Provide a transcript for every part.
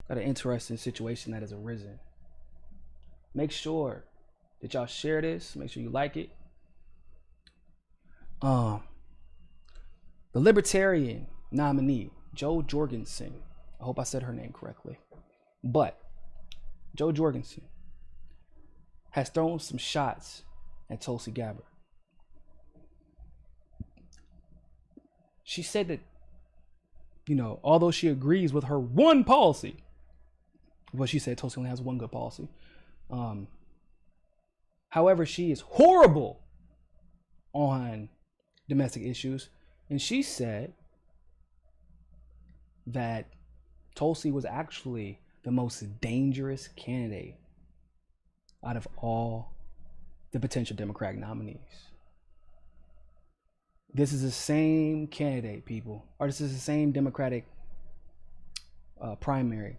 got an interesting situation that has arisen. Make sure that y'all share this. Make sure you like it. The Libertarian nominee, Jo Jorgensen. I hope I said her name correctly. But Jo Jorgensen has thrown some shots at Tulsi Gabbard. She said that, you know, although she agrees with her one policy, well, she said Tulsi only has one good policy. However, she is horrible on domestic issues. And she said that Tulsi was actually the most dangerous candidate out of all the potential Democratic nominees. This is the same candidate, people, or this is the same Democratic primary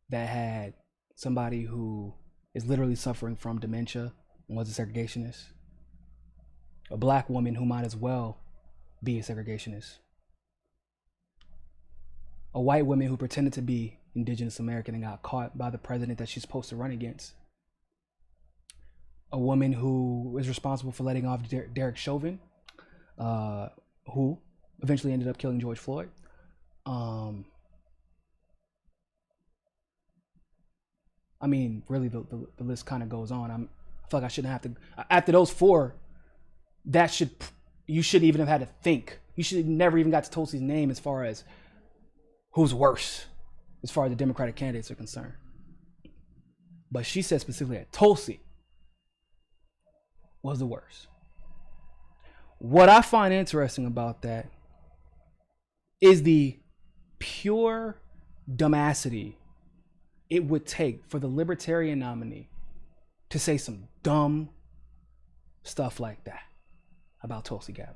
that had somebody who is literally suffering from dementia and was a segregationist. A black woman who might as well be a segregationist. A white woman who pretended to be indigenous American and got caught by the president that she's supposed to run against. A woman who is responsible for letting off Derek Chauvin, who eventually ended up killing George Floyd. I mean, really, the list kind of goes on. I feel like I shouldn't have to. After those four, you shouldn't even have had to think. You should have never even got to Tulsi's name as far as who's worse, as far as the Democratic candidates are concerned. But she said specifically that Tulsi was the worst. What I find interesting about that is the pure dumbassity it would take for the Libertarian nominee to say some dumb stuff like that about Tulsi Gabbard.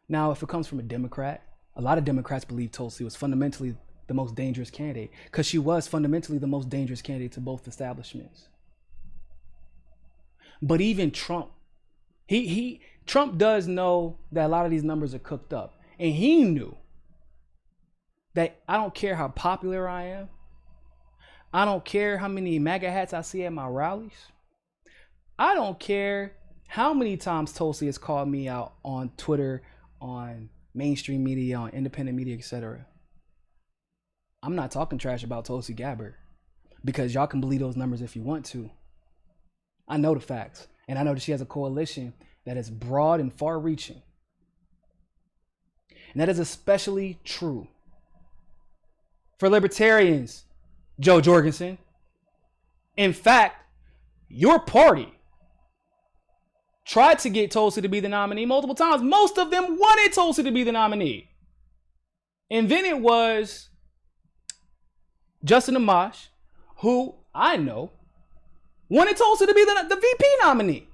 Now, if it comes from a Democrat, a lot of Democrats believe Tulsi was fundamentally the most dangerous candidate because she was fundamentally the most dangerous candidate to both establishments. But even Trump, Trump does know that a lot of these numbers are cooked up. And he knew that I don't care how popular I am. I don't care how many MAGA hats I see at my rallies. I don't care how many times Tulsi has called me out on Twitter, on mainstream media, on independent media, etc. I'm not talking trash about Tulsi Gabbard because y'all can believe those numbers if you want to. I know the facts, and I know that she has a coalition that is broad and far-reaching. And that is especially true for libertarians, Jo Jorgensen. In fact, your party tried to get Tulsi to be the nominee multiple times. Most of them wanted Tulsi to be the nominee. And then it was Justin Amash, who I know wanted Tulsi to be the VP nominee.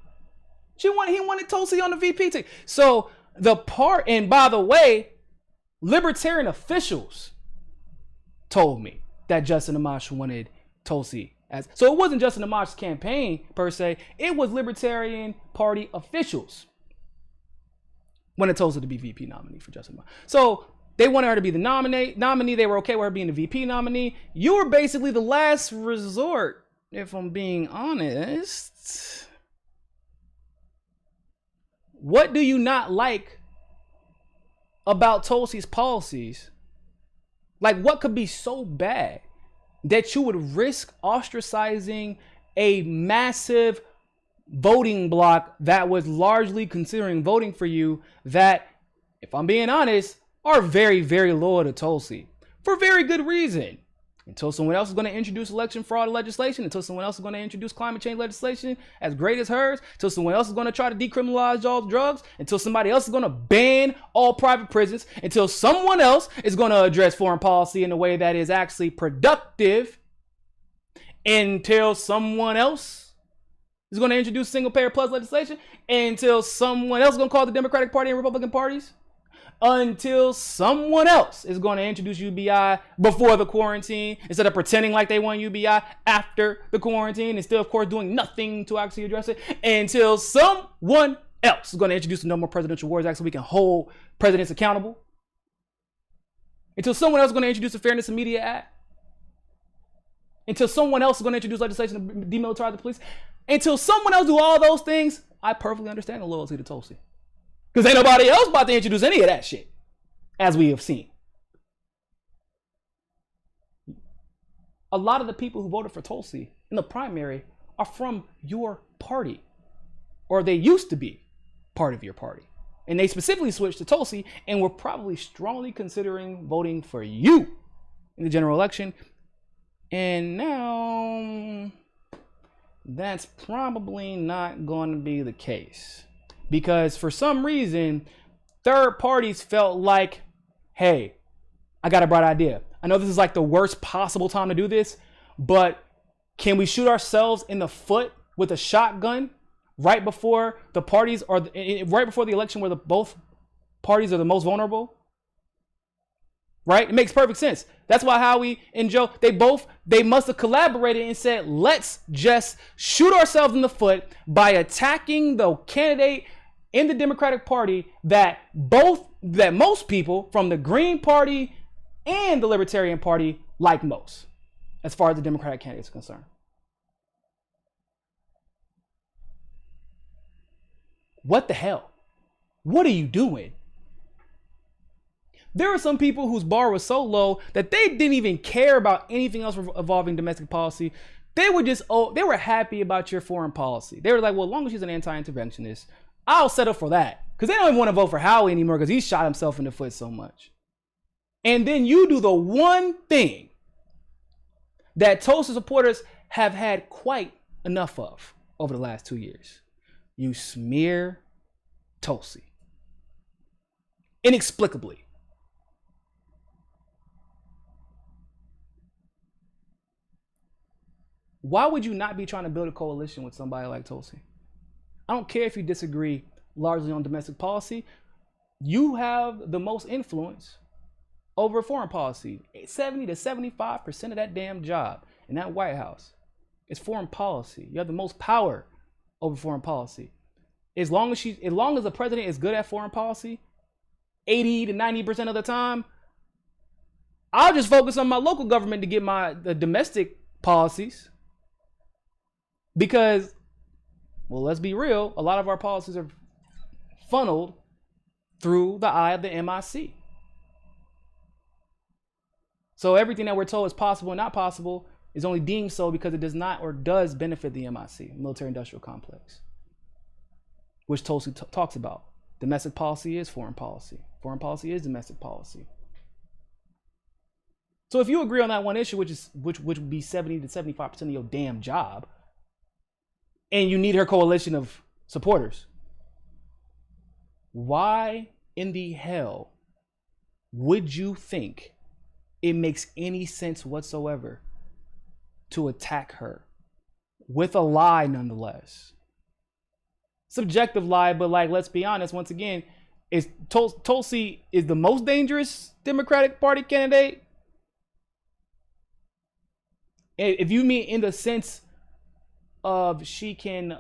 He wanted Tulsi on the VP ticket. So and by the way, Libertarian officials told me that Justin Amash wanted Tulsi so it wasn't Justin Amash's campaign per se. It was Libertarian Party officials wanted Tulsi to be VP nominee for Justin Amash. So they wanted her to be the nominee. They were okay with her being the VP nominee. You were basically the last resort, if I'm being honest. What do you not like about Tulsi's policies? Like, what could be so bad that you would risk ostracizing a massive voting bloc that was largely considering voting for you, that, if I'm being honest, are very, very loyal to Tulsi for very good reason? Until someone else is going to introduce election fraud legislation, until someone else is going to introduce climate change legislation as great as hers, until someone else is going to try to decriminalize all drugs, until somebody else is going to ban all private prisons, until someone else is going to address foreign policy in a way that is actually productive, until someone else is going to introduce single payer plus legislation, until someone else is going to call the Democratic Party and Republican parties, until someone else is going to introduce UBI before the quarantine instead of pretending like they want UBI after the quarantine and still, of course, doing nothing to actually address it, until someone else is going to introduce the No More Presidential Wars Act so we can hold presidents accountable. Until someone else is going to introduce a Fairness in Media Act. Until someone else is going to introduce legislation to demilitarize the police. Until someone else do all those things, I perfectly understand the loyalty to Tulsi. Because ain't nobody else about to introduce any of that shit, as we have seen. A lot of the people who voted for Tulsi in the primary are from your party. Or they used to be part of your party. And they specifically switched to Tulsi and were probably strongly considering voting for you in the general election. And now that's probably not going to be the case. Because for some reason, third parties felt like, hey, I got a bright idea. I know this is like the worst possible time to do this, but can we shoot ourselves in the foot with a shotgun right before the parties are right before the election where both parties are the most vulnerable? Right? It makes perfect sense. That's why Howie and Joe, they must have collaborated and said, let's just shoot ourselves in the foot by attacking the candidate in the Democratic Party that most people from the Green Party and the Libertarian Party like most, as far as the Democratic candidates are concerned. What the hell? What are you doing? There are some people whose bar was so low that they didn't even care about anything else involving domestic policy. They were happy about your foreign policy. They were like, well, as long as she's an anti-interventionist, I'll settle for that. Because they don't even want to vote for Howie anymore because he shot himself in the foot so much. And then you do the one thing that Tulsi supporters have had quite enough of over the last 2 years. You smear Tulsi. Inexplicably. Why would you not be trying to build a coalition with somebody like Tulsi? I don't care if you disagree largely on domestic policy. You have the most influence over foreign policy. 70 to 75% of that damn job in that White House is foreign policy. You have the most power over foreign policy. As long as the president is good at foreign policy, 80 to 90% of the time, I'll just focus on my local government to get the domestic policies. Because, well, let's be real, a lot of our policies are funneled through the eye of the MIC. So everything that we're told is possible and not possible is only deemed so because it does not or does benefit the MIC, military industrial complex, which Tulsi talks about. Domestic policy is foreign policy. Foreign policy is domestic policy. So if you agree on that one issue, which would be 70 to 75% of your damn job, and you need her coalition of supporters, why in the hell would you think it makes any sense whatsoever to attack her with a lie nonetheless? Subjective lie, but like, let's be honest, once again, Tulsi is the most dangerous Democratic Party candidate. If you mean in the sense of she can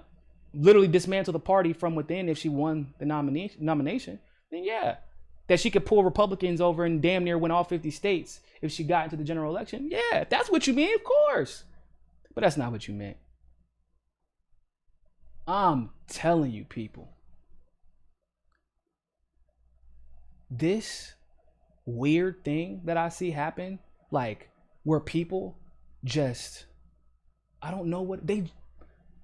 literally dismantle the party from within if she won the nomination, then yeah. That she could pull Republicans over and damn near win all 50 states if she got into the general election. Yeah, if that's what you mean, of course. But that's not what you meant. I'm telling you, people. This weird thing that I see happen, like where people just, I don't know what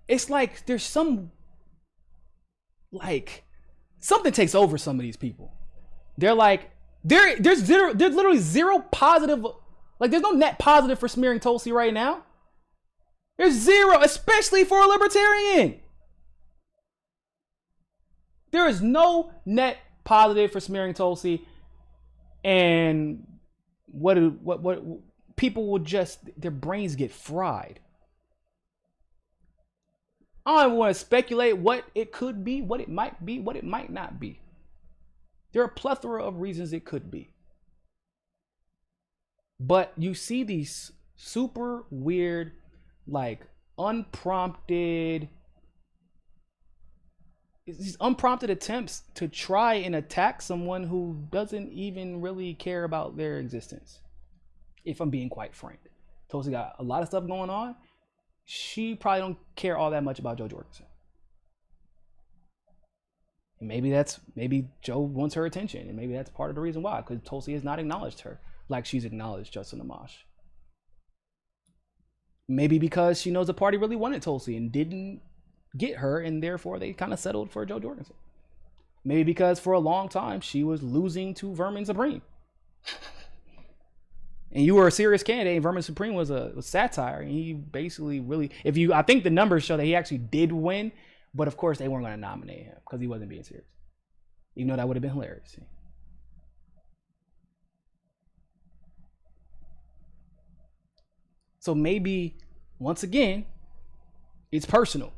it's like there's some, like something takes over some of these people. They're like, there's literally zero positive, like there's no net positive for smearing Tulsi right now. There's zero, especially for a libertarian. There is no net positive for smearing Tulsi, and what people will just, their brains get fried. I don't want to speculate what it could be, what it might be, what it might not be. There are a plethora of reasons it could be. But you see these super weird, like unprompted these unprompted attempts to try and attack someone who doesn't even really care about their existence. If I'm being quite frank, Tulsi got a lot of stuff going on. She probably don't care all that much about Joe Jorgensen. And maybe Joe wants her attention, and maybe that's part of the reason why, because Tulsi has not acknowledged her like she's acknowledged Justin Amash. Maybe because she knows the party really wanted Tulsi and didn't get her, and therefore they kind of settled for Joe Jorgensen. Maybe because for a long time she was losing to Vermin Supreme. And you were a serious candidate, and Vermin Supreme was satire, and he basically really, I think the numbers show that he actually did win, but of course they weren't going to nominate him because he wasn't being serious, even though that would have been hilarious. So maybe once again it's personal,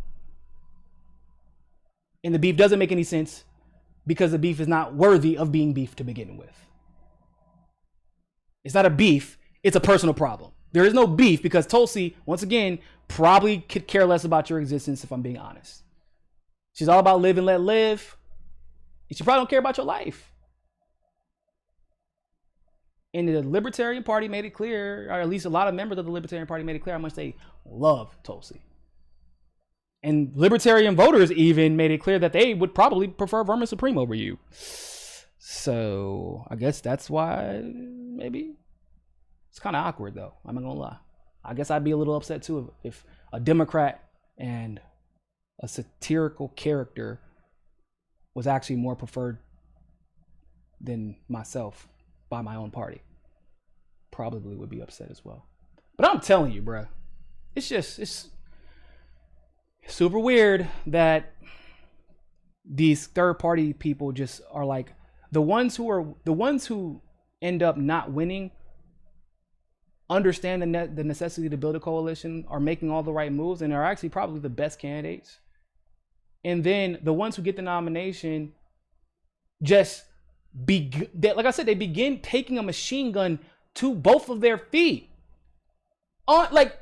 and the beef doesn't make any sense because the beef is not worthy of being beef to begin with. It's not a beef, it's a personal problem. There is no beef because Tulsi, once again, probably could care less about your existence, if I'm being honest. She's all about live and let live. And she probably don't care about your life. And the Libertarian Party made it clear, or at least a lot of members of the Libertarian Party made it clear how much they love Tulsi. And Libertarian voters even made it clear that they would probably prefer Vermin Supreme over you. So I guess that's why maybe it's kind of awkward, though. I'm not gonna lie. I guess I'd be a little upset too if a Democrat and a satirical character was actually more preferred than myself by my own party. Probably would be upset as well. But I'm telling you, bruh, it's super weird that these third party people just are like, the ones who end up not winning understand the necessity to build a coalition, are making all the right moves, and are actually probably the best candidates. And then the ones who get the nomination just like I said, they begin taking a machine gun to both of their feet, like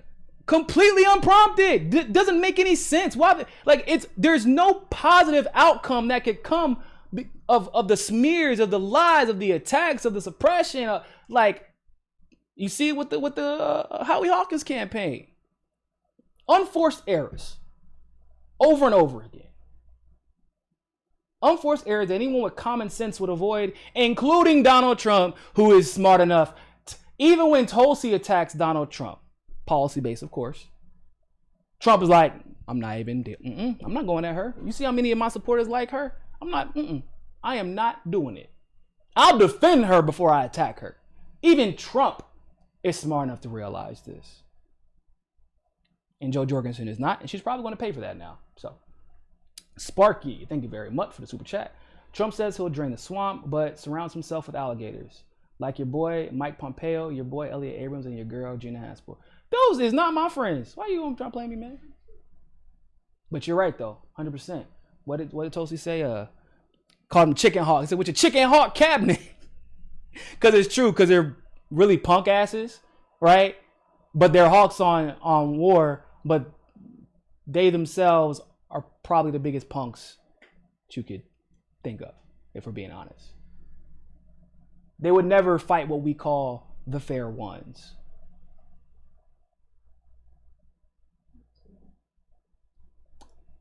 completely unprompted. Doesn't make any sense. Why? Like there's no positive outcome that could come of the smears, of the lies, of the attacks, of the suppression. Like you see it with the Howie Hawkins campaign, unforced errors, over and over again. Unforced errors that anyone with common sense would avoid, including Donald Trump, who is smart enough. Even when Tulsi attacks Donald Trump, policy based, of course, Trump is like, I'm not going at her. You see how many of my supporters like her? I am not doing it. I'll defend her before I attack her. Even Trump is smart enough to realize this. And Joe Jorgensen is not, and she's probably going to pay for that now. So, Sparky, thank you very much for the super chat. Trump says he'll drain the swamp, but surrounds himself with alligators. Like your boy Mike Pompeo, your boy Elliot Abrams, and your girl Gina Haspel. Those is not my friends. Why you trying to play me, man? But you're right though, 100%. What did Tulsi say? Called him chicken hawk. He said, with your chicken hawk cabinet. Because it's true, because they're really punk asses, right? But they're hawks on war, but they themselves are probably the biggest punks that you could think of, if we're being honest. They would never fight what we call the fair ones.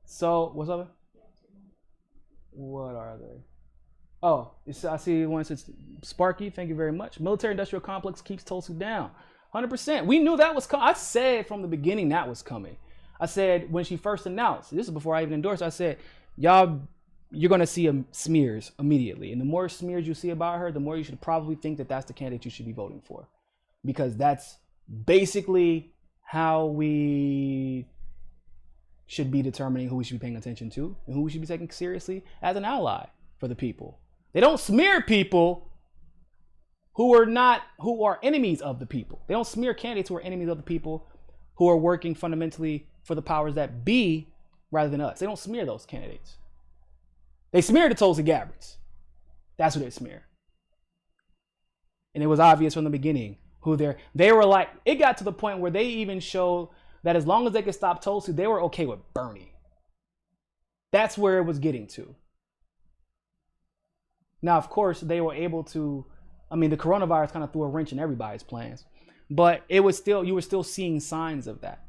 So, what's up? What are they? Oh, I see one says, Sparky, thank you very much. Military industrial complex keeps Tulsi down. 100%. We knew that was coming. I said from the beginning that was coming. I said when she first announced, this is before I even endorsed, I said, you're going to see smears immediately. And the more smears you see about her, the more you should probably think that that's the candidate you should be voting for. Because that's basically how we should be determining who we should be paying attention to and who we should be taking seriously as an ally for the people. They don't smear people who are enemies of the people. They don't smear candidates who are enemies of the people, who are working fundamentally for the powers that be rather than us. They don't smear those candidates. They smear the Tulsi Gabbards. That's who they smear. And it was obvious from the beginning who they were like, it got to the point where they even showed that as long as they could stop Tulsi, they were okay with Bernie. That's where it was getting to. Now, of course, they were able to, I mean, the coronavirus kind of threw a wrench in everybody's plans, but it was still, you were still seeing signs of that.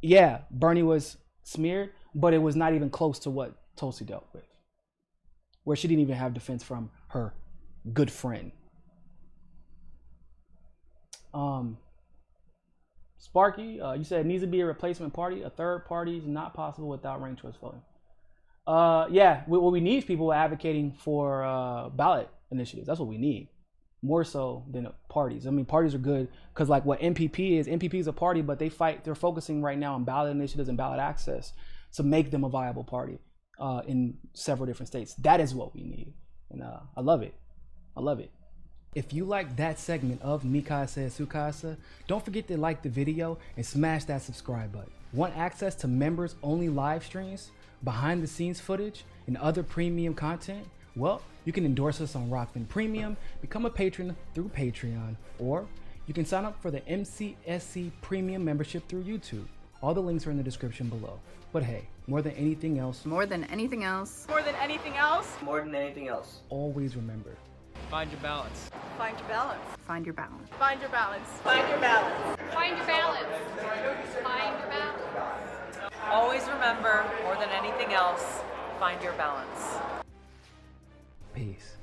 Yeah, Bernie was smeared, but it was not even close to what Tulsi dealt with, where she didn't even have defense from her good friend. Sparky, you said it needs to be a replacement party. A third party is not possible without ranked choice voting. Yeah, what we need is people advocating for ballot initiatives. That's what we need, more so than parties. I mean, parties are good because, like, what MPP is a party, but they're focusing right now on ballot initiatives and ballot access to make them a viable party in several different states. That is what we need, and I love it. I love it. If you like that segment of Mikasa Sukasa, don't forget to like the video and smash that subscribe button. Want access to members only live streams, behind the scenes footage, and other premium content? Well, you can endorse us on Rockfin Premium, become a patron through Patreon, or you can sign up for the MCSC Premium membership through YouTube. All the links are in the description below. But hey, more than anything else, always remember, Find your balance. Find your balance. Find your balance. Find your balance. Find your balance. Find your balance. Find your balance. Always remember, more than anything else, find your balance. peace.